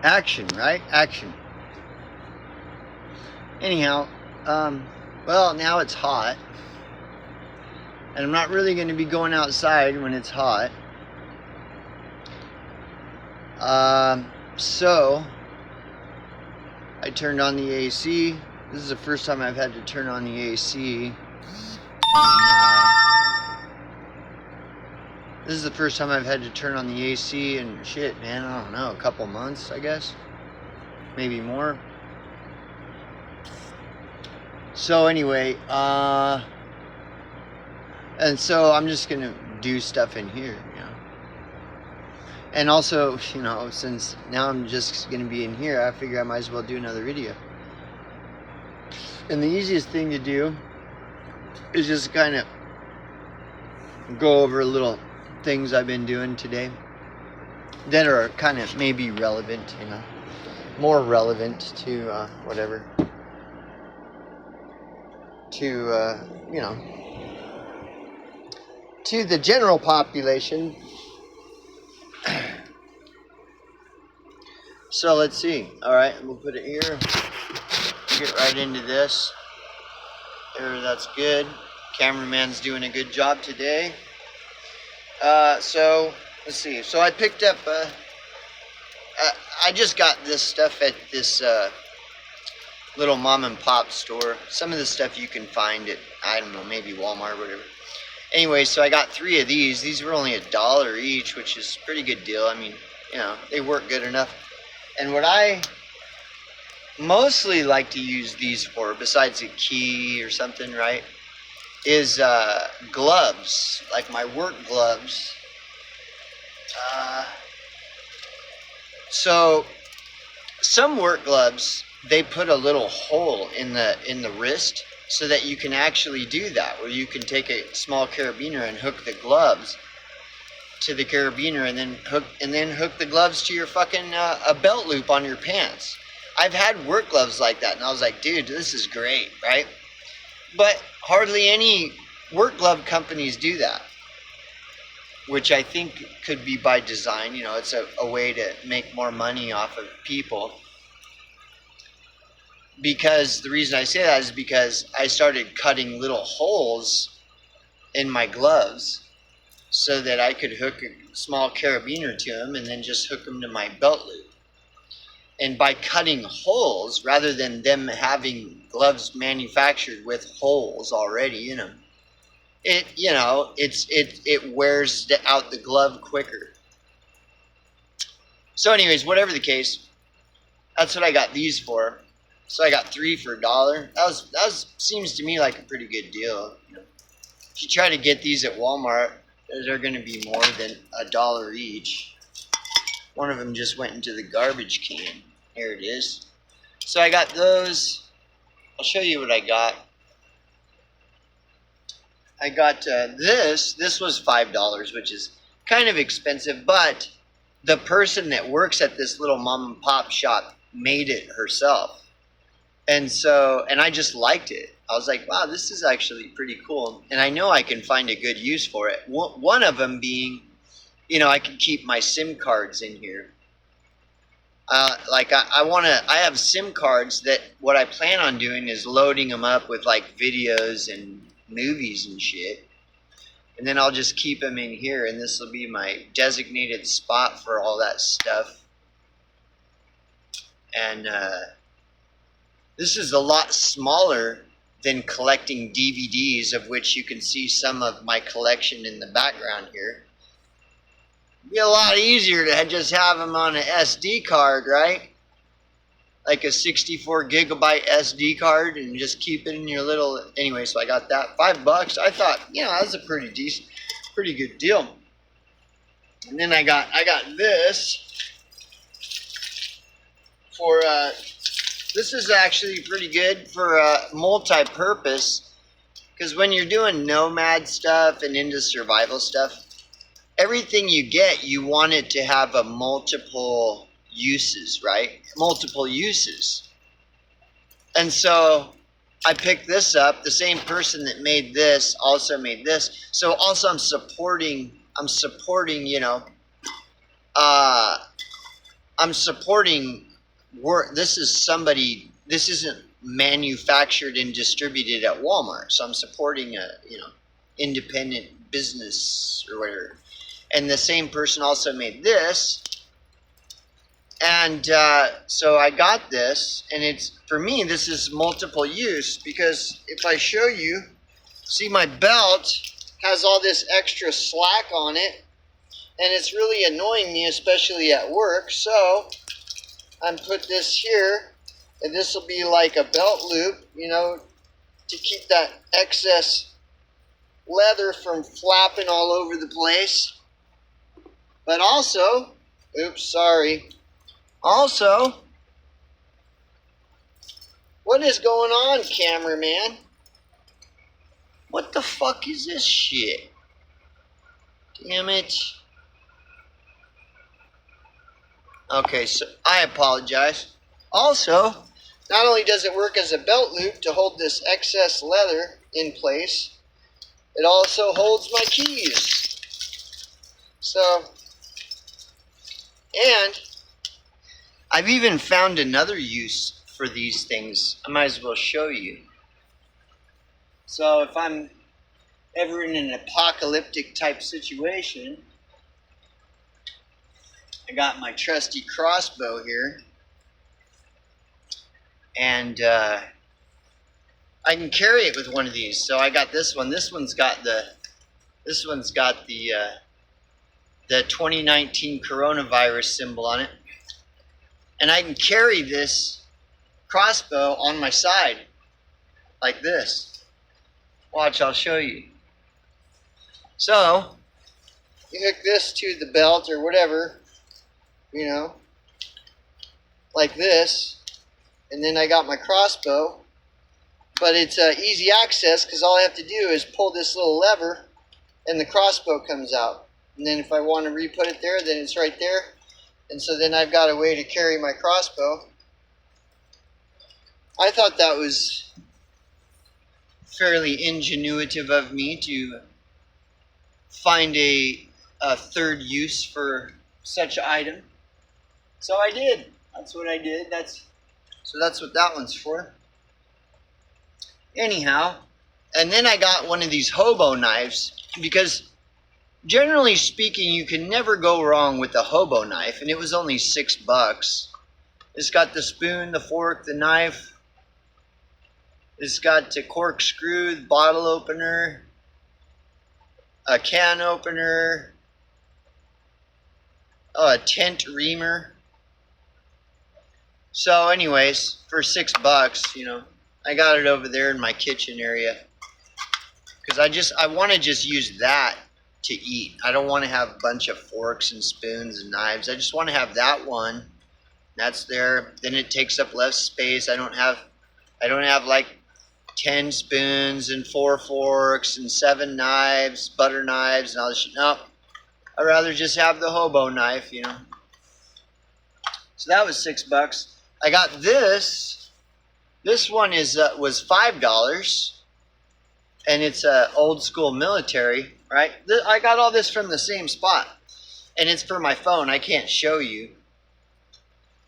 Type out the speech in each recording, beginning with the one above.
Action, right? Action. Anyhow, well, now it's hot. And I'm not really going to be going outside when it's hot. So, I turned on the AC. This is the first time I've had to turn on the AC. This is the first time I've had to turn on the AC and shit, man, I don't know, a couple months, I guess. Maybe more. So anyway, and so I'm just gonna do stuff in here, you know. And also, you know, since now I'm just gonna be in here, I figure I might as well do another video. And the easiest thing to do is just kind of go over little things I've been doing today that are kind of maybe relevant, you know, more relevant to whatever, to you know, to the general population. So let's see. All right, we'll put it here. Get right into this. There, that's good. Cameraman's doing a good job today. So let's see. So I picked up. I just got this stuff at this little mom and pop store. Some of the stuff you can find at, I don't know, maybe Walmart or whatever. Anyway, so I got 3 of these. These were only $1 each, which is a pretty good deal. I mean, you know, they work good enough. And what I mostly like to use these for, besides a key or something, right, is gloves, like my work gloves. So some work gloves, they put a little hole in the wrist so that you can actually do that, where you can take a small carabiner and hook the gloves to the carabiner and then hook the gloves to your fucking a belt loop on your pants. I've had work gloves like that, and I was like, dude, this is great, right? But hardly any work glove companies do that, which I think could be by design. You know, it's a way to make more money off of people. Because the reason I say that is because I started cutting little holes in my gloves so that I could hook a small carabiner to them and then just hook them to my belt loop. And by cutting holes, rather than them having gloves manufactured with holes already in them, it, you know, it wears out the glove quicker. So anyways, whatever the case, that's what I got these for. So I got 3 for $1. That seems to me like a pretty good deal. You know, if you try to get these at Walmart, they're going to be more than $1 each. One of them just went into the garbage can. Here it is. So I got those. I'll show you what I got. I got this. This was $5, which is kind of expensive, but the person that works at this little mom and pop shop made it herself. And so, and I just liked it. I was like, wow, this is actually pretty cool. And I know I can find a good use for it. One of them being, you know, I can keep my SIM cards in here. Like I have SIM cards that what I plan on doing is loading them up with like videos and movies and shit. And then I'll just keep them in here, and this will be my designated spot for all that stuff. And this is a lot smaller than collecting DVDs, of which you can see some of my collection in the background here. It'd be a lot easier to just have them on an SD card, right? Like a 64 gigabyte SD card, and just keep it in your little. Anyway, so I got that. $5. I thought, you know, that's a pretty good deal. And then I got this for this is actually pretty good for multi-purpose, because when you're doing nomad stuff and into survival stuff, everything you get, you want it to have a multiple uses, right? Multiple uses. And so I picked this up. The same person that made this also made this. So also I'm supporting, you know, I'm supporting work. This isn't manufactured and distributed at Walmart. So I'm supporting a, independent business or whatever. And the same person also made this. And so I got this, and for me, this is multiple use, because if I show you, see, my belt has all this extra slack on it, and it's really annoying me, especially at work. So I'm put this here, and this will be like a belt loop, to keep that excess leather from flapping all over the place. But also, also, what is going on, cameraman? What the fuck is this shit? Damn it. Okay, so I apologize. Also, not only does it work as a belt loop to hold this excess leather in place, it also holds my keys. So, and I've even found another use for these things. I might as well show you. So if I'm ever in an apocalyptic type situation, I got my trusty crossbow here, and I can carry it with one of these. So I got this one. This one's got the 2019 coronavirus symbol on it. And I can carry this crossbow on my side, like this. Watch, I'll show you. So, you hook this to the belt or whatever, like this. And then I got my crossbow. But it's easy access, because all I have to do is pull this little lever, and the crossbow comes out. And then if I want to re-put it there, then it's right there. And so then I've got a way to carry my crossbow. I thought that was fairly ingenuitive of me to find a third use for such an item. So I did. That's what I did. So that's what that one's for. Anyhow, and then I got one of these hobo knives, because generally speaking, you can never go wrong with a hobo knife, and it was only $6. It's got the spoon, the fork, the knife. It's got the corkscrew, the bottle opener, a can opener, a tent reamer. So anyways, for $6, I got it over there in my kitchen area, because I want to just use that to eat. I don't want to have a bunch of forks and spoons and knives. I just want to have that one. That's there. Then it takes up less space. I don't have like 10 spoons and 4 forks and 7 knives, butter knives, and all this shit. No, I'd rather just have the hobo knife, So that was $6. I got this. This one was $5, and it's old school military, right? I got all this from the same spot, and it's for my phone. I can't show you,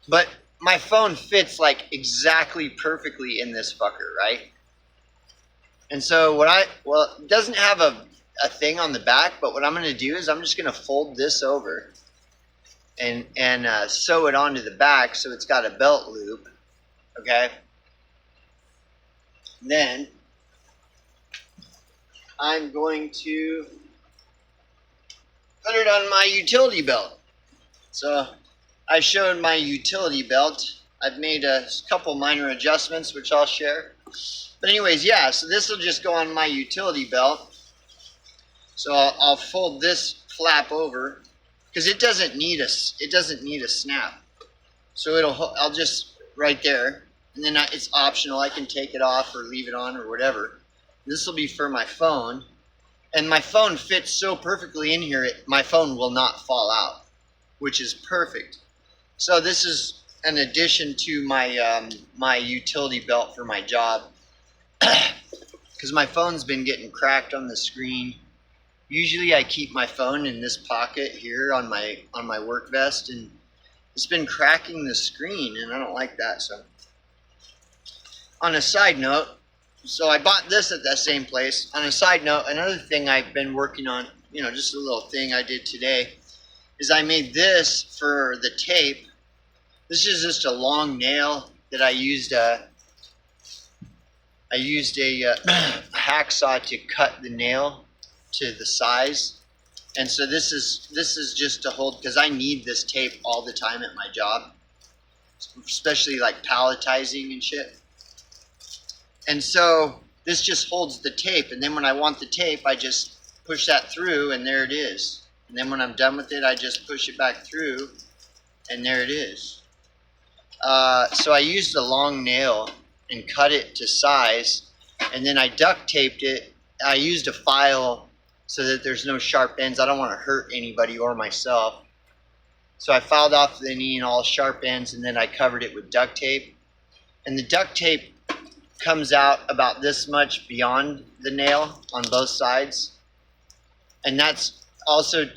but my phone fits like exactly perfectly in this fucker, right? And so it doesn't have a thing on the back, but what I'm going to do is I'm just going to fold this over and sew it onto the back so it's got a belt loop, okay? Then I'm going to put it on my utility belt. So I showed my utility belt. I've made a couple minor adjustments, which I'll share. But anyways, yeah, so this will just go on my utility belt. So I'll fold this flap over, because it doesn't need a snap. So I'll just right there. And then it's optional. I can take it off or leave it on or whatever. This will be for my phone. And my phone fits so perfectly in here, my phone will not fall out, which is perfect. So this is an addition to my my utility belt for my job, because my phone's been getting cracked on the screen. Usually I keep my phone in this pocket here on my work vest, and It's been cracking the screen, and I don't like that. So, on a side note, so I bought this at that same place. On a side note, another thing I've been working on, just a little thing I did today, is I made this for the tape. This is just a long nail that I used. I used a hacksaw to cut the nail to the size. And so this is just to hold, because I need this tape all the time at my job, especially like palletizing and shit. And so this just holds the tape, and then when I want the tape, I just push that through, and there it is. And then when I'm done with it, I just push it back through, and there it is. So I used a long nail and cut it to size, and then I duct taped it. I used a file so that there's no sharp ends. I don't want to hurt anybody or myself. So I filed off any and all sharp ends, and then I covered it with duct tape. And the duct tape comes out about this much beyond the nail on both sides. And that's also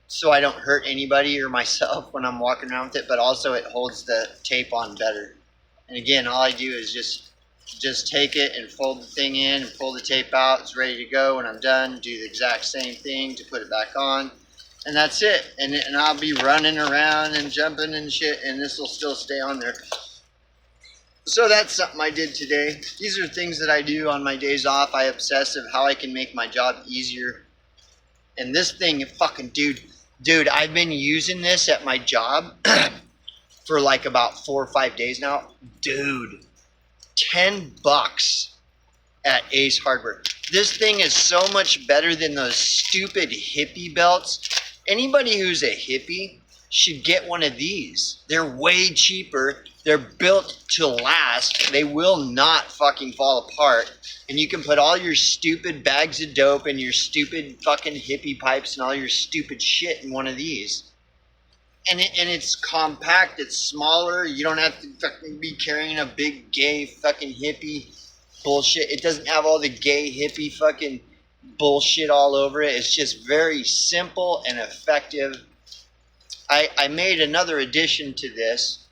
so I don't hurt anybody or myself when I'm walking around with it, but also it holds the tape on better. And again, all I do is just take it and fold the thing in and pull the tape out. It's ready to go. When I'm done, do the exact same thing to put it back on. And that's it. And I'll be running around and jumping and shit, and this will still stay on there. So that's something I did today. These are things that I do on my days off. I obsess of how I can make my job easier. And this thing, fucking dude, I've been using this at my job for like about 4 or 5 days now. Dude, $10 at Ace Hardware. This thing is so much better than those stupid hippie belts. Anybody who's a hippie should get one of these. They're way cheaper. They're built to last. They will not fucking fall apart. And you can put all your stupid bags of dope and your stupid fucking hippie pipes and all your stupid shit in one of these. And it's compact, it's smaller. You don't have to fucking be carrying a big gay fucking hippie bullshit. It doesn't have all the gay hippie fucking bullshit all over it. It's just very simple and effective. I made another addition to this,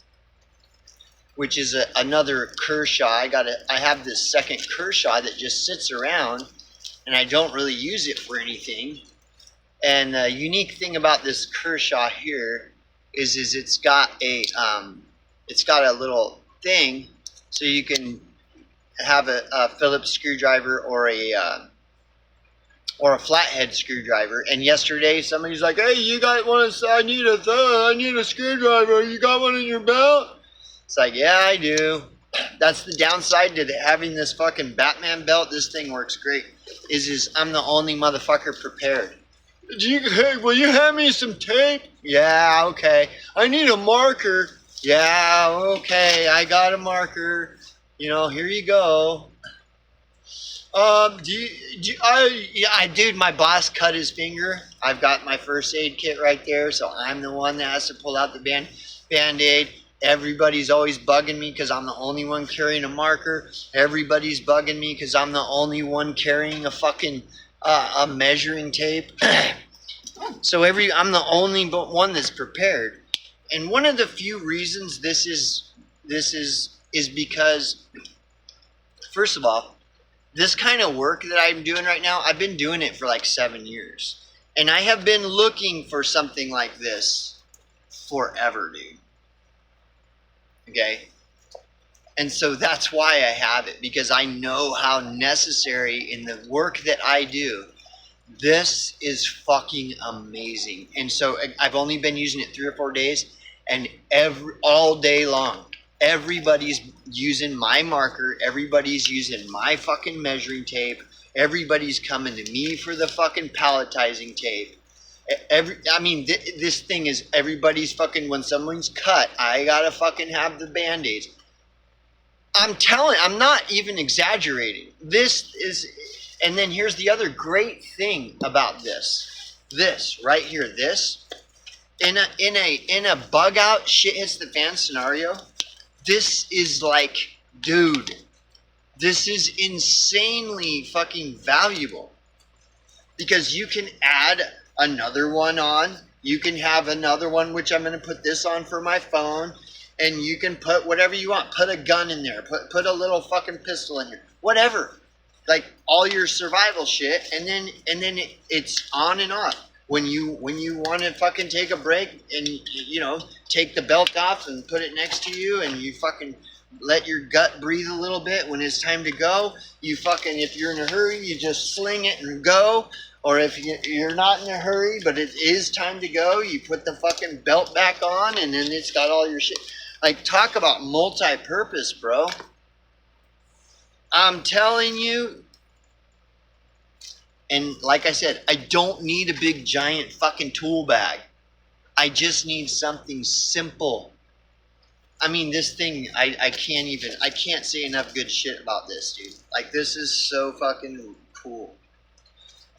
which is another Kershaw. I have this second Kershaw that just sits around, and I don't really use it for anything. And the unique thing about this Kershaw here is it's got a little thing, so you can have a Phillips screwdriver or a flathead screwdriver. And yesterday somebody's like, "Hey, you got one? I need a screwdriver. You got one in your belt?" It's like, yeah, I do. That's the downside to having this fucking Batman belt. This thing works great. Is I'm the only motherfucker prepared. Hey, will you hand me some tape? Yeah, okay. I need a marker. Yeah, okay. I got a marker. Here you go. Dude, my boss cut his finger. I've got my first aid kit right there, so I'm the one that has to pull out the Band-Aid. Everybody's always bugging me because I'm the only one carrying a marker. Everybody's bugging me because I'm the only one carrying a fucking a measuring tape. So I'm the only one that's prepared. And one of the few reasons this is because, first of all, this kind of work that I'm doing right now, I've been doing it for like 7 years. And I have been looking for something like this forever, dude. Okay? And so that's why I have it, because I know how necessary in the work that I do, this is fucking amazing. And so I've only been using it 3 or 4 days, and all day long, everybody's using my marker, everybody's using my fucking measuring tape, everybody's coming to me for the fucking palletizing tape. This thing is everybody's fucking, when someone's cut, I gotta fucking have the Band-Aids. I'm not even exaggerating. This is, and then here's the other great thing about this. This right here, this in a bug out, shit hits the fan scenario. This is like, dude, this is insanely fucking valuable, because you can add another one on, You can have another one, which I'm going to put this on for my phone. And you can put whatever you want. Put a gun in there. Put a little fucking pistol in here. Whatever. Like all your survival shit. And then it's on and off. When you want to fucking take a break and, you know, take the belt off and put it next to you and you fucking let your gut breathe a little bit when it's time to go, you fucking, if you're in a hurry, you just sling it and go. Or if you're not in a hurry, but it is time to go, you put the fucking belt back on and then it's got all your shit. Like, talk about multi-purpose, bro. I'm telling you. And like I said, I don't need a big giant fucking tool bag. I just need something simple. I mean, this thing, I can't say enough good shit about this, dude. Like, this is so fucking cool.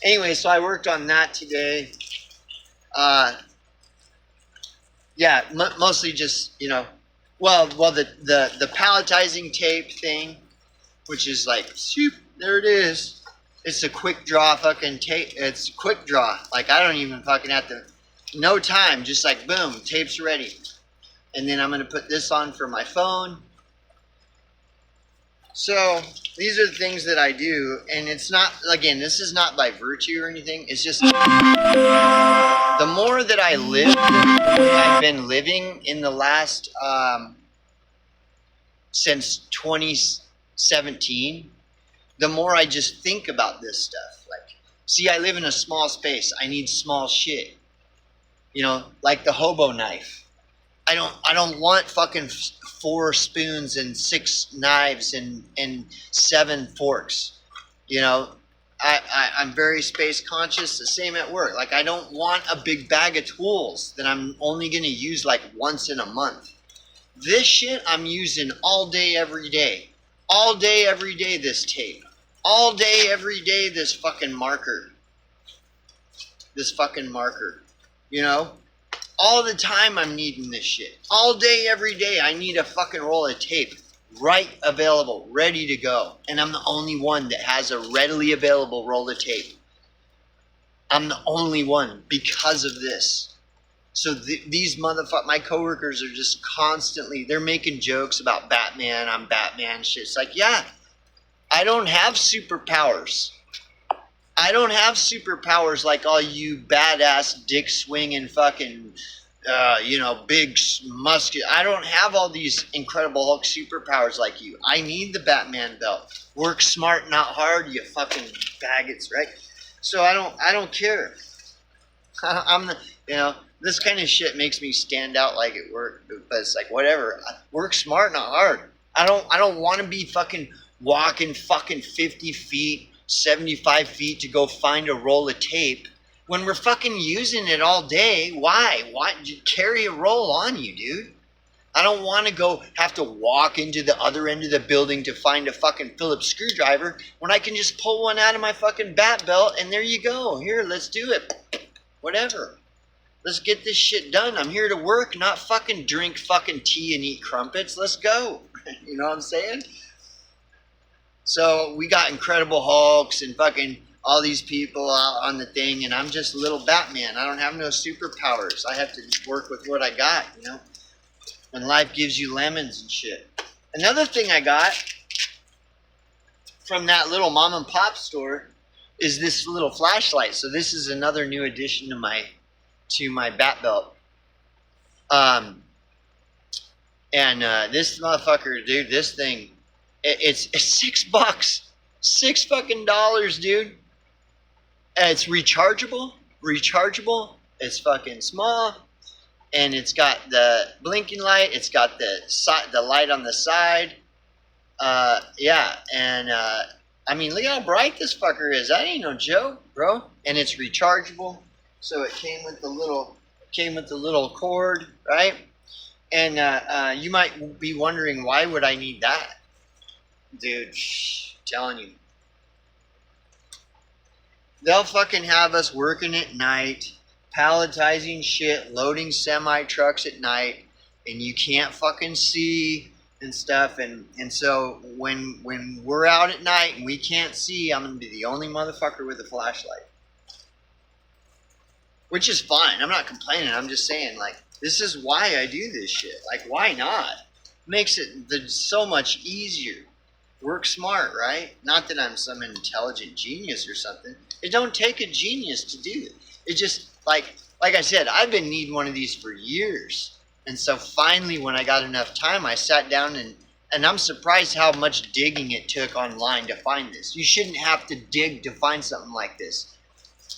Anyway, so I worked on that today. Yeah, mostly just, you know, well, the palletizing tape thing, which is like, shoop, there it is. It's a quick draw fucking tape. It's quick draw. Like, I don't even fucking have to, no time, just like, boom, tape's ready. And then I'm going to put this on for my phone. So, these are the things that I do, and it's not, again, this is not by virtue or anything. It's just, the more that I live, I've been living in the last, since 2017, the more I just think about this stuff. Like, see, I live in a small space. I need small shit. You know, like the hobo knife. I don't want fucking 4 spoons and 6 knives and 7 forks. You know, I'm very space conscious. The same at work. Like, I don't want a big bag of tools that I'm only going to use like once in a month. This shit I'm using all day, every day. All day, every day, this tape. All day, every day, this fucking marker. This fucking marker. You know? All the time I'm needing this shit. All day, every day, I need a fucking roll of tape. Right available, ready to go. And I'm the only one that has a readily available roll of tape. I'm the only one because of this. So these my coworkers are just constantly, they're making jokes about Batman, I'm Batman shit. It's like, yeah, I don't have superpowers. I don't have superpowers like all you badass dick swinging fucking, you know, big muscular. I don't have all these Incredible Hulk superpowers like you. I need the Batman belt. Work smart, not hard, you fucking faggots, right? So I don't care. I'm the, you know, this kind of shit makes me stand out like at work, but it's like, whatever. Work smart, not hard. I don't want to be fucking walking fucking 50 feet, 75 feet to go find a roll of tape when we're fucking using it all day. Why? Why you carry a roll on you, dude? I don't want to have to walk into the other end of the building to find a fucking Phillips screwdriver when I can just pull one out of my fucking bat belt and there you go. Here, let's do it. Whatever. Let's get this shit done. I'm here to work, not fucking drink fucking tea and eat crumpets. Let's go. You know what I'm saying? So we got Incredible Hulks and fucking all these people out on the thing, and I'm just a little Batman. I don't have no superpowers. I have to work with what I got, you know? When life gives you lemons and shit. Another thing I got from that little mom and pop store is this little flashlight. So this is another new addition to my bat belt. This motherfucker, dude, this thing, it's $6. $6 fucking dollars, dude. And it's rechargeable. It's fucking small. And it's got the blinking light. It's got the light on the side. Yeah. And, I mean, look how bright this fucker is. That ain't no joke, bro. And it's rechargeable. So it came with the little cord, right? And you might be wondering, why would I need that? Dude, telling you. They'll fucking have us working at night, palletizing shit, loading semi-trucks at night, and you can't fucking see and stuff. And so when we're out at night and we can't see, I'm going to be the only motherfucker with a flashlight. which is fine. I'm not complaining. I'm just saying, like, this is why I do this shit. Like, why not? Makes it so much easier. Work smart, right? Not that I'm some intelligent genius or something. It don't take a genius to do it. It just, like I said, I've been needing one of these for years. And so finally, when I got enough time, I sat down and I'm surprised how much digging it took online to find this. You shouldn't have to dig to find something like this.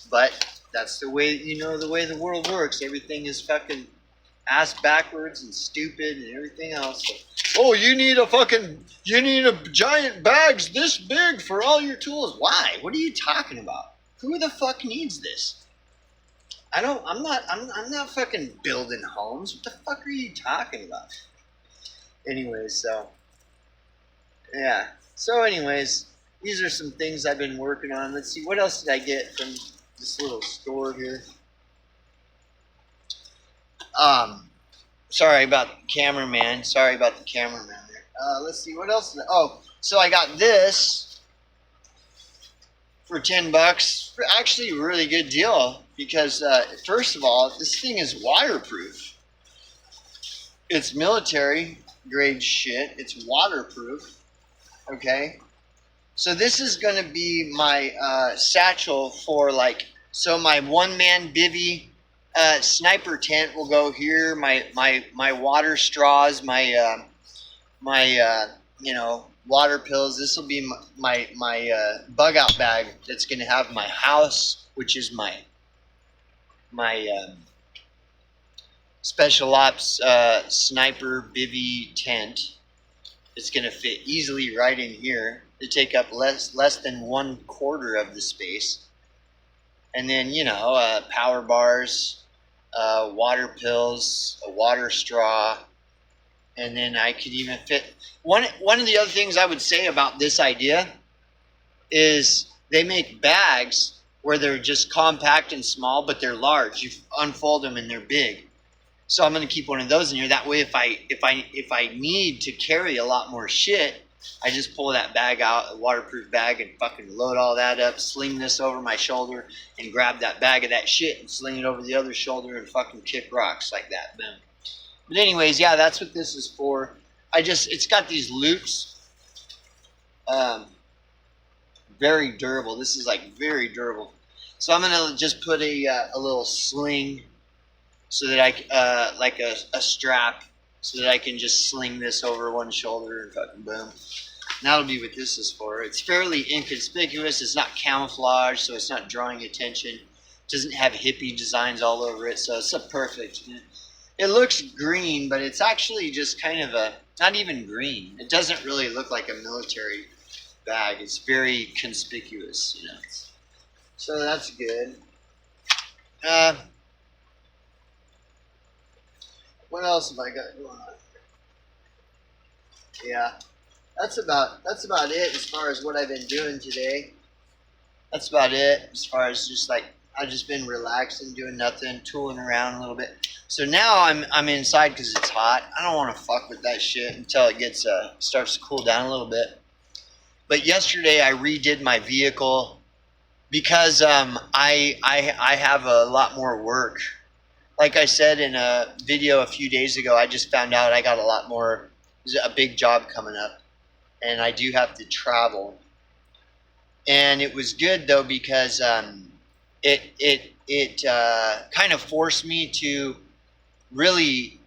But that's the way, the way the world works. Everything is fucking ass backwards and stupid and everything else. So, oh, you need a giant bags this big for all your tools. Why? What are you talking about? Who the fuck needs this? I'm not fucking building homes. What the fuck are you talking about? Anyways, yeah. So anyways, these are some things I've been working on. Let's see, what else did I get from this little store here? Sorry about the cameraman. There. Let's see, what else? Oh, so I got this for $10. Actually, a really good deal because first of all, this thing is waterproof. It's military grade shit. It's waterproof. Okay. So this is going to be my satchel for so my one-man bivvy sniper tent will go here. My water straws, my water pills. This will be my bug out bag that's going to have my house, which is my special ops sniper bivvy tent. It's going to fit easily right in here. It take up less than 1/4 of the space. And then power bars, water pills, a water straw, and then I could even fit one of the other things I would say about this idea is they make bags where they're just compact and small, but they're large. You unfold them and they're big. So I'm going to keep one of those in here. That way, if I need to carry a lot more shit, I just pull that bag out, a waterproof bag, and fucking load all that up, sling this over my shoulder, and grab that bag of that shit and sling it over the other shoulder and fucking kick rocks like that. Boom. But anyways, yeah, that's what this is for. It's got these loops. Very durable. This is very durable. So I'm gonna just put a little sling so that I like a strap so that I can just sling this over one shoulder and fucking boom. And that'll be what this is for. It's fairly inconspicuous. It's not camouflage, so it's not drawing attention. It doesn't have hippie designs all over it, so it's a perfect. It looks green, but it's actually just kind of not even green. It doesn't really look like a military bag. It's very conspicuous, So that's good. What else have I got going on? Yeah, that's about it as far as what I've been doing today. That's about it as far as just I've just been relaxing, doing nothing, tooling around a little bit. So now I'm inside because it's hot. I don't want to fuck with that shit until it gets starts to cool down a little bit. But yesterday I redid my vehicle because I have a lot more work. Like I said in a video a few days ago, I just found out I got there's a big job coming up, and I do have to travel. And it was good though because it kind of forced me to really,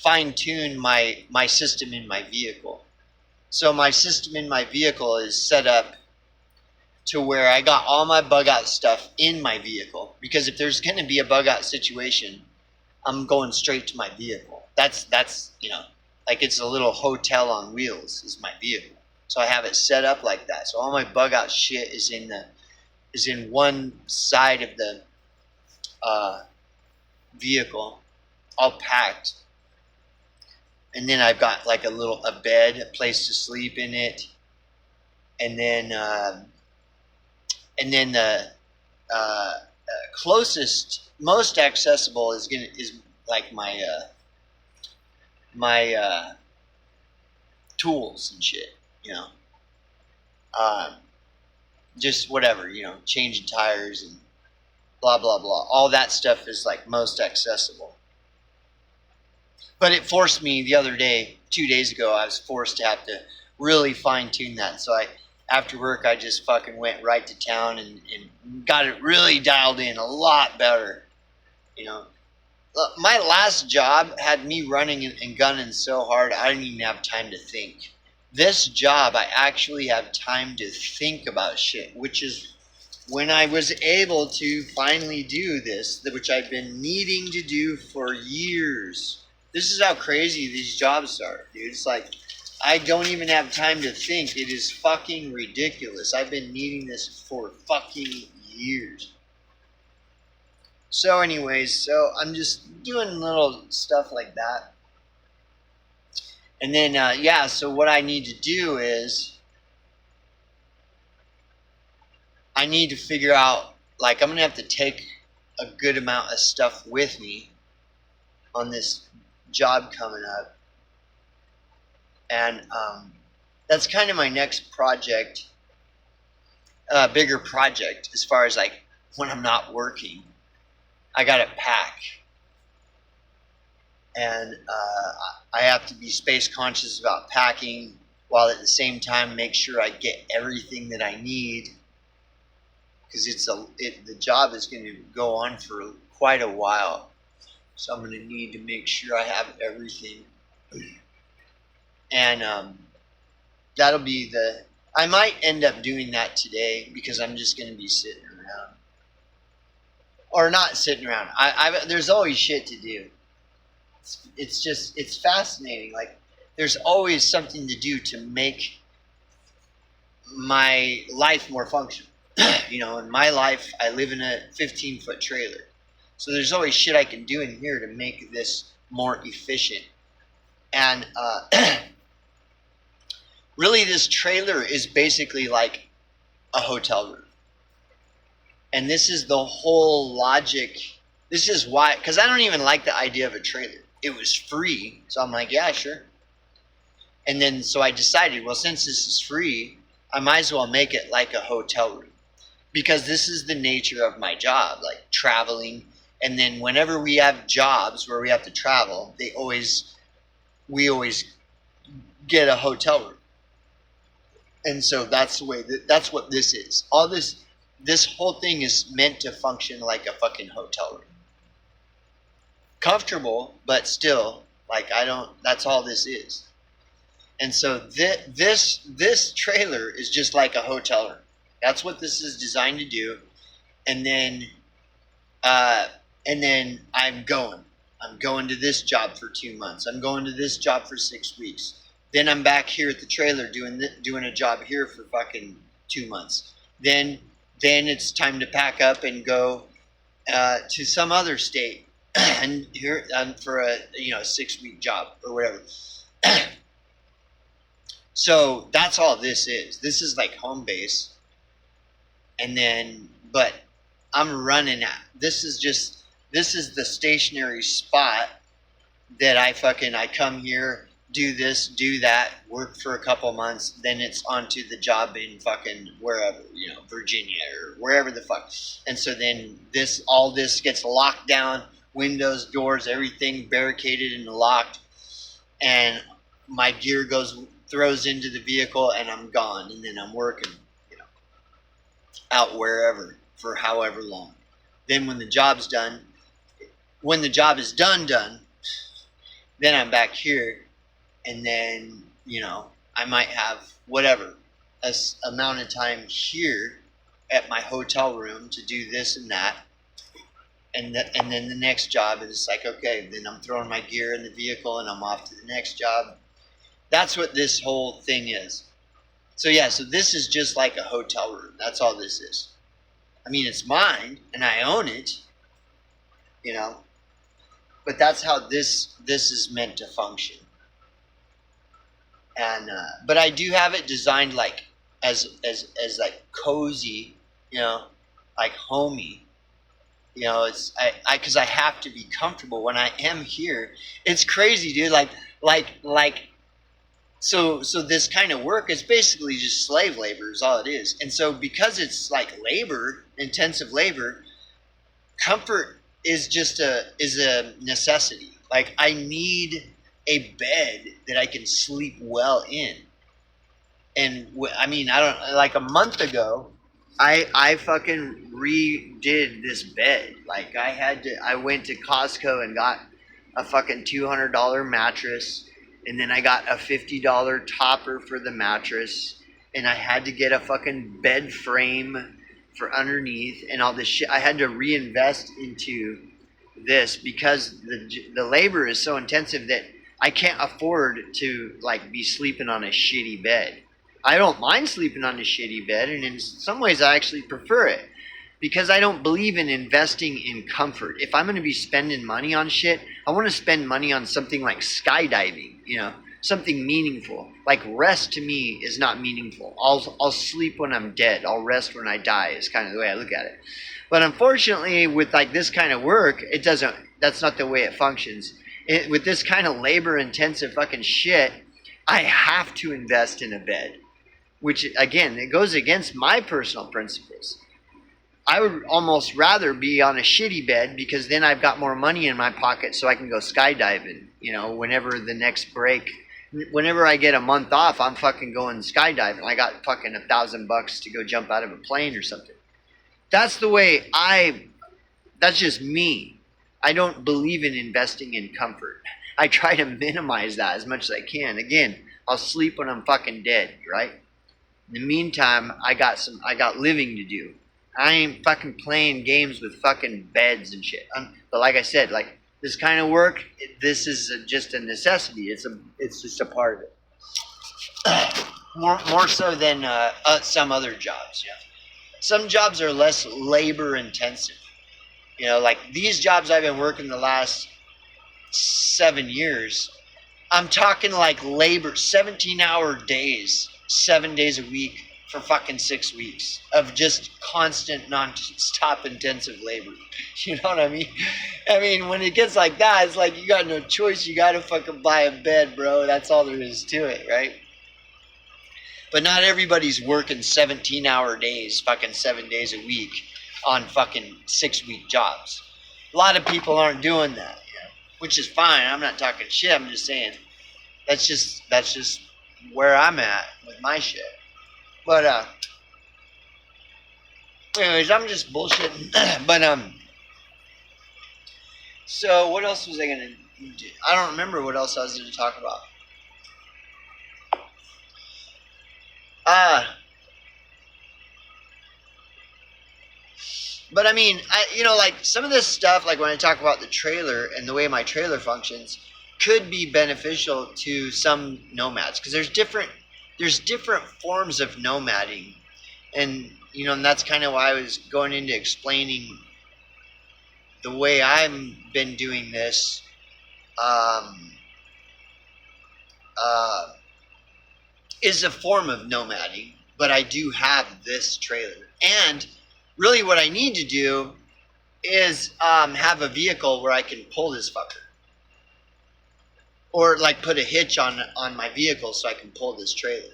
fine tune my system in my vehicle. So my system in my vehicle is set up to where I got all my bug out stuff in my vehicle, because if there's going to be a bug out situation, I'm going straight to my vehicle. That's it's a little hotel on wheels is my vehicle. So I have it set up like that. So all my bug out shit is in one side of the vehicle, all packed. And then I've got a bed, a place to sleep in it, and then the closest, most accessible is my tools and shit, just whatever, changing tires and blah, blah, blah. All that stuff is like most accessible. But it forced me the other day, 2 days ago, I was forced to have to really fine tune that. So after work, I just fucking went right to town and got it really dialed in a lot better. You know, my last job had me running and gunning so hard, I didn't even have time to think. This job, I actually have time to think about shit, which is when I was able to finally do this, which I've been needing to do for years. This is how crazy these jobs are, dude. It's like, I don't even have time to think. It is fucking ridiculous. I've been needing this for fucking years. So anyways, so I'm just doing little stuff like that. And then, yeah, so what I need to do is I need to figure out, like, I'm going to have to take a good amount of stuff with me on this job coming up. And that's kind of my next project, bigger project, as far as, like, when I'm not working. I got to pack. And I have to be space conscious about packing, while at the same time make sure I get everything that I need, because the job is going to go on for quite a while. So I'm going to need to make sure I have everything. And that'll be I might end up doing that today, because I'm just going to be sitting around. Or not sitting around. There's always shit to do. It's fascinating. Like, there's always something to do to make my life more functional. You know, in my life, I live in a 15-foot trailer. So there's always shit I can do in here to make this more efficient. And really, this trailer is basically like a hotel room. And this is the whole logic. This is why, because I don't even like the idea of a trailer. It was free, so I'm like, yeah, sure. And then, so I decided, well, since this is free, I might as well make it like a hotel room. Because this is the nature of my job, like traveling. And then whenever we have jobs where we have to travel, we always get a hotel room. And so that's the way, that's what this is. All this whole thing is meant to function like a fucking hotel room. Comfortable, but still, like, that's all this is. And so this trailer is just like a hotel room. That's what this is designed to do. And then I'm going to this job for 2 months. I'm going to this job for 6 weeks. Then I'm back here at the trailer doing a job here for fucking 2 months. Then it's time to pack up and go to some other state and here for a 6-week job or whatever. So that's all this is. This is like home base. And then, but I'm running at. This is the stationary spot that I come here, do this, do that, work for a couple months, then it's onto the job in fucking wherever, Virginia or wherever the fuck. And so then all this gets locked down, windows, doors, everything barricaded and locked, and my gear throws into the vehicle, and I'm gone, and then I'm working, out wherever for however long. Then when the job is done, then I'm back here, and then, I might have whatever amount of time here at my hotel room to do this and that. And then the next job is like, okay, then I'm throwing my gear in the vehicle and I'm off to the next job. That's what this whole thing is. So yeah, so this is just like a hotel room. That's all this is. I mean, it's mine and I own it, but that's how this is meant to function. And but I do have it designed like as like cozy, like homey. It's because I have to be comfortable when I am here. It's crazy, dude. So this kind of work is basically just slave labor is all it is. And so because it's like intensive labor, comfort is a necessity. Like, I need a bed that I can sleep well in. And I mean, I don't, like a month ago, I fucking redid this bed. Like, I went to Costco and got a fucking $200 mattress, and then I got a $50 topper for the mattress, and I had to get a fucking bed frame for underneath and all this shit. I had to reinvest into this because the labor is so intensive that I can't afford to like be sleeping on a shitty bed. I don't mind sleeping on a shitty bed, and in some ways I actually prefer it because I don't believe in investing in comfort. If I'm going to be spending money on shit, I want to spend money on something like skydiving, something meaningful. Like, rest to me is not meaningful. I'll sleep when I'm dead. I'll rest when I die is kind of the way I look at it. But unfortunately, with like this kind of work, that's not the way it functions. With this kind of labor intensive fucking shit, I have to invest in a bed, which again, it goes against my personal principles. I would almost rather be on a shitty bed because then I've got more money in my pocket so I can go skydiving, whenever the next break. Whenever I get a month off, I'm fucking going skydiving. I got fucking $1,000 to go jump out of a plane or something. That's the way that's just me. I don't believe in investing in comfort. I try to minimize that as much as I can. Again, I'll sleep when I'm fucking dead, right? In the meantime, I got living to do. I ain't fucking playing games with fucking beds and shit. But like I said, like this kind of work, this is just a necessity. It's just a part of it. More so than some other jobs. Yeah, some jobs are less labor intensive. Like these jobs I've been working the last 7 years. I'm talking like labor, 17-hour days, 7 days a week for fucking 6 weeks of just constant, non-stop intensive labor. You know what I mean? I mean, when it gets like that, it's like you got no choice. You got to fucking buy a bed, bro. That's all there is to it, right? But not everybody's working 17-hour days, fucking 7 days a week on fucking 6-week jobs. A lot of people aren't doing that, which is fine. I'm not talking shit. I'm just saying that's just where I'm at with my shit. But anyways, I'm just bullshitting. But so what else was I gonna do? I don't remember what else I was gonna talk about. But I mean, like some of this stuff, like when I talk about the trailer and the way my trailer functions, could be beneficial to some nomads because there's different forms of nomading, and and that's kind of why I was going into explaining the way I've been doing this. Is a form of nomading, but I do have this trailer, and really what I need to do is have a vehicle where I can pull this fucker. Or like put a hitch on my vehicle so I can pull this trailer.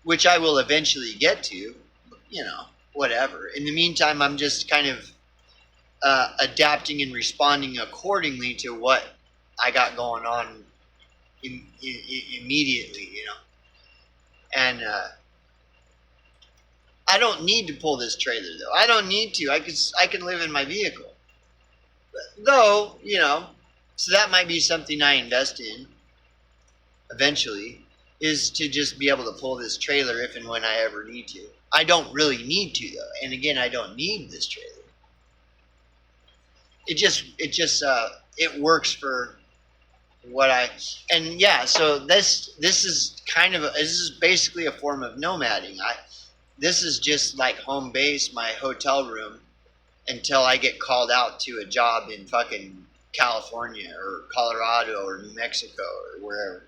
Which I will eventually get to, whatever. In the meantime, I'm just kind of adapting and responding accordingly to what I got going on immediately, And I don't need to pull this trailer though. I don't need to. I can live in my vehicle. Though, so that might be something I invest in eventually, is to just be able to pull this trailer if and when I ever need to. I don't really need to though. And again, I don't need this trailer. It works for what so this is basically a form of nomading. This is just like home base, my hotel room, until I get called out to a job in fucking California or Colorado or New Mexico or wherever.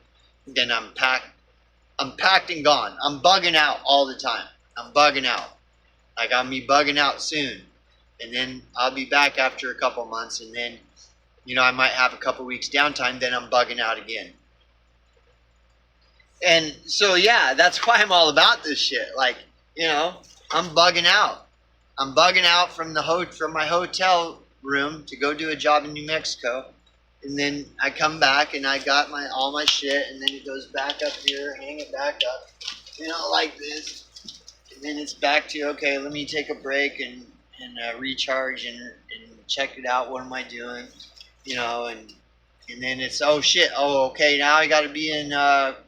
Then I'm packed and gone. I'm bugging out all the time. I'm bugging out. Like I'll be bugging out soon. And then I'll be back after a couple months, and then I might have a couple weeks downtime, then I'm bugging out again. And so, that's why I'm all about this shit. Like, I'm bugging out. I'm bugging out from my hotel room to go do a job in New Mexico, and then I come back and I got all my shit, and then it goes back up here, hang it back up, like this, and then it's back to okay. Let me take a break and recharge and check it out. What am I doing? And then it's oh shit. Oh okay. Now I got to be in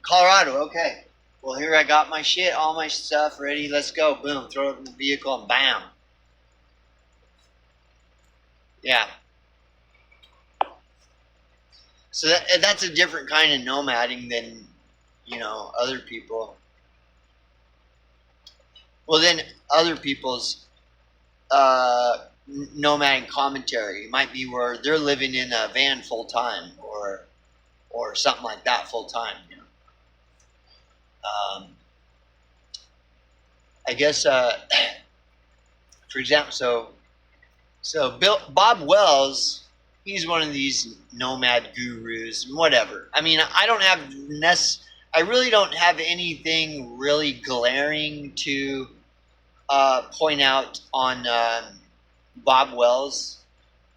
Colorado. Okay. Well, here I got my shit, all my stuff ready. Let's go. Boom. Throw it in the vehicle and bam. Yeah. So that's a different kind of nomading than, other people. Well, then other people's nomadic commentary might be where they're living in a van full time or something like that full time. I guess, for example, so Bob Wells, he's one of these nomad gurus and whatever. I mean, I really don't have anything really glaring to point out on Bob Wells.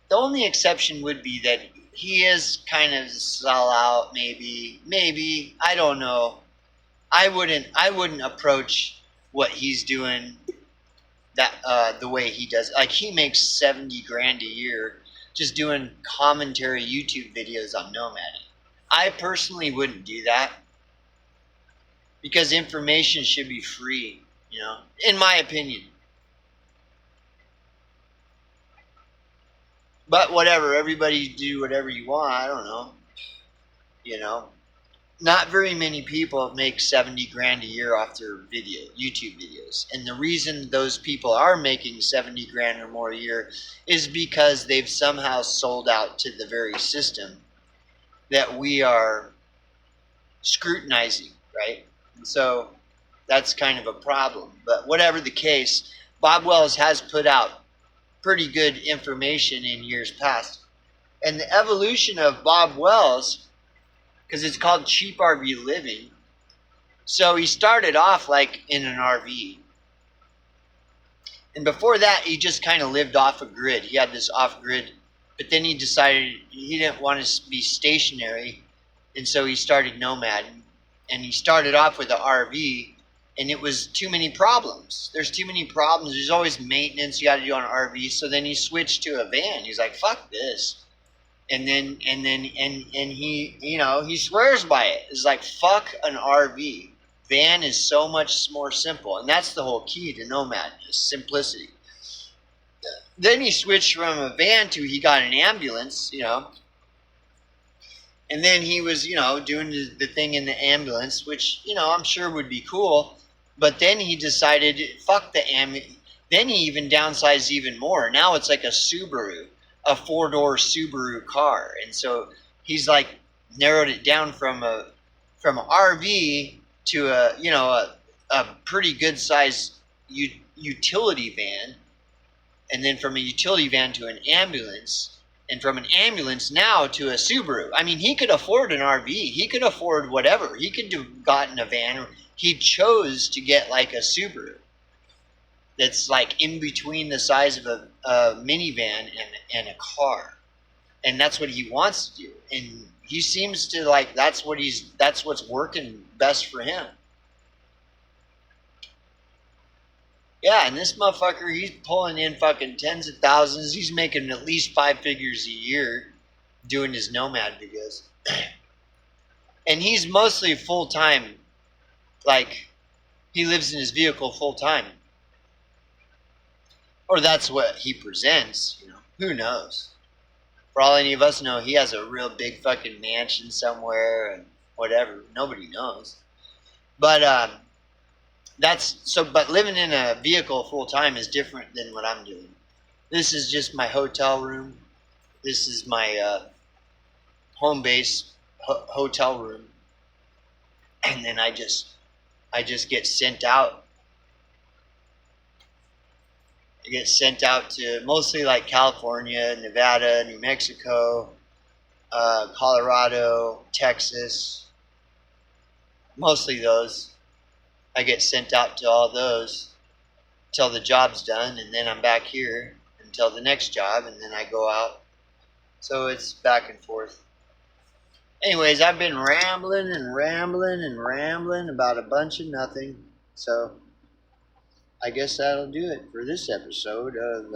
The only exception would be that he is kind of sellout, maybe I don't know. I wouldn't approach what he's doing that the way he does. Like he makes $70,000 a year just doing commentary YouTube videos on nomading. I personally wouldn't do that because information should be free, in my opinion. But whatever, everybody do whatever you want. I don't know. Not very many people make $70,000 a year off their YouTube videos. And the reason those people are making $70,000 or more a year is because they've somehow sold out to the very system that we are scrutinizing, right? And so that's kind of a problem. But whatever the case, Bob Wells has put out pretty good information in years past. And the evolution of Bob Wells, because it's called Cheap RV Living. So he started off like in an RV. And before that, he just kind of lived off a grid. He had this off-grid, but then he decided he didn't want to be stationary, and so he started nomading. And he started off with an RV, and it was too many problems. There's too many problems. There's always maintenance you got to do on an RV. So then he switched to a van. He's like, fuck this. And he he swears by it. It's like, fuck an RV. Van is so much more simple. And that's the whole key to nomad, is simplicity. Then he switched from a van to he got an ambulance, And then he was, doing the thing in the ambulance, which, I'm sure would be cool. But then he decided, fuck the ambulance. Then he even downsized even more. Now it's like a Subaru. A 4-door Subaru car, and so he's like narrowed it down from an RV to a pretty good size utility van, and then from a utility van to an ambulance, and from an ambulance now to a Subaru. I mean, he could afford an RV. He could afford whatever. He could have gotten a van. He chose to get like a Subaru that's like in between the size of a minivan and a car. And that's what he wants to do. And he seems to like, that's what's working best for him. Yeah, and this motherfucker, he's pulling in fucking tens of thousands. He's making at least 5 figures a year doing his nomad videos. And he's mostly full-time. Like, he lives in his vehicle full-time. Or that's what he presents, Who knows? For all any of us know, he has a real big fucking mansion somewhere and whatever. Nobody knows. But but living in a vehicle full time is different than what I'm doing. This is just my hotel room. This is my home base hotel room. And then I just get sent out. I get sent out to mostly like California, Nevada, New Mexico, Colorado, Texas. Mostly those. I get sent out to all those. till the job's done, and then I'm back here until the next job, and then I go out. So it's back and forth. Anyways, I've been rambling and rambling and rambling about a bunch of nothing. So I guess that'll do it for this episode of,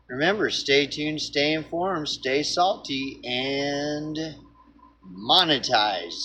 remember, stay tuned, stay informed, stay salty, and monetize.